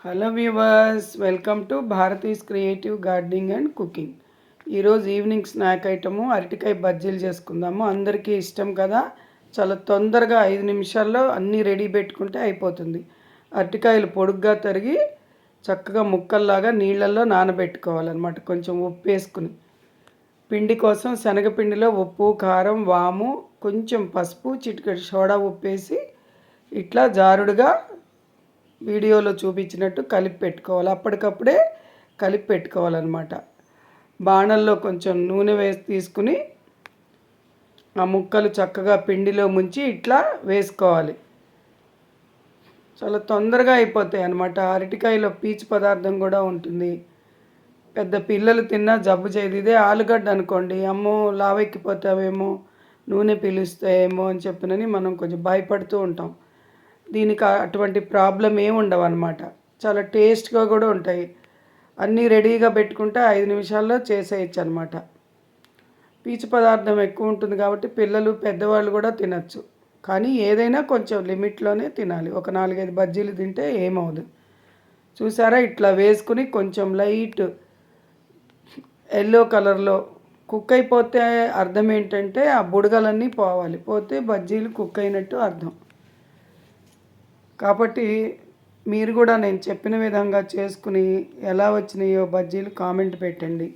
Hello viewers, welcome to Bharati's creative gardening and cooking. ఈరోజు evening snack item అరటికాయ బజ్జీలు చేసుకుందాము. అందరికీ ఇష్టం కదా, చాలా తొందరగా 5 నిమిషాల్లో అన్నీ రెడీ పెట్టుకుంటే అయిపోతుంది. అరటికాయలు పొడుగ్గా తరిగి చక్కగా ముక్కల్లాగా నీళ్ళల్లో నానబెట్టుకోవాలన్నమాట. కొంచెం ఉప్పు వేసుకుని, పిండి కోసం శనగపిండిలో ఉప్పు, కారం, వాము, కొంచెం పసుపు, చిటికెడు సోడా ఉప్పు వేసి ఇట్లా జారుడుగా వీడియోలో చూపించినట్టు కలిపి పెట్టుకోవాలి. అప్పటికప్పుడే కలిపి పెట్టుకోవాలన్నమాట. బాణల్లో కొంచెం నూనె వేసి తీసుకుని ఆ ముక్కలు చక్కగా పిండిలో ముంచి ఇట్లా వేసుకోవాలి. చాలా తొందరగా అయిపోతాయి అన్నమాట. అరటికాయలో పీచు పదార్థం కూడా ఉంటుంది. పెద్ద పిల్లలు తిన్నా జబ్బు చేయదు. ఇదే ఆలుగడ్డ అనుకోండి, అమ్మో లావెక్కిపోతావేమో, నూనె పీలుస్తాయేమో అని చెప్పినని మనం కొంచెం భయపడుతూ ఉంటాం. దీనికి అటువంటి ప్రాబ్లం ఏమి ఉండవు అన్నమాట. చాలా టేస్ట్గా కూడా ఉంటాయి. అన్నీ రెడీగా పెట్టుకుంటే 5 నిమిషాల్లో చేసేయచ్చు అనమాట. పీచు పదార్థం ఎక్కువ ఉంటుంది కాబట్టి పిల్లలు, పెద్దవాళ్ళు కూడా తినచ్చు. కానీ ఏదైనా కొంచెం లిమిట్లోనే తినాలి. ఒక 4-5 బజ్జీలు తింటే ఏమవుదు. చూసారా, ఇట్లా వేసుకుని కొంచెం లైట్ ఎల్లో కలర్లో కుక్ అయిపోతే అర్థం ఏంటంటే ఆ బుడగలన్నీ పోవాలి. పోతే బజ్జీలు కుక్ అయినట్టు అర్థం. కాబట్టి మీరు కూడా నేను చెప్పిన విధంగా చేసుకుని ఎలా వచ్చినాయో బజ్జీలు కామెంట్ పెట్టండి.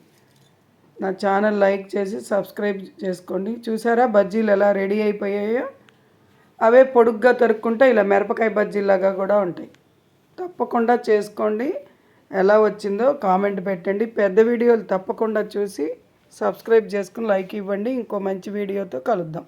నా ఛానల్ లైక్ చేసి సబ్స్క్రైబ్ చేసుకోండి. చూసారా బజ్జీలు ఎలా రెడీ అయిపోయాయో? అవే పొడుగ్గా తరుక్కుంటే ఇలా మిరపకాయ బజ్జీలాగా కూడా ఉంటాయి. తప్పకుండా చేసుకోండి. ఎలా వచ్చిందో కామెంట్ పెట్టండి. పెద్ద వీడియోలు తప్పకుండా చూసి సబ్స్క్రైబ్ చేసుకుని లైక్ ఇవ్వండి. ఇంకో మంచి వీడియోతో కలుద్దాం.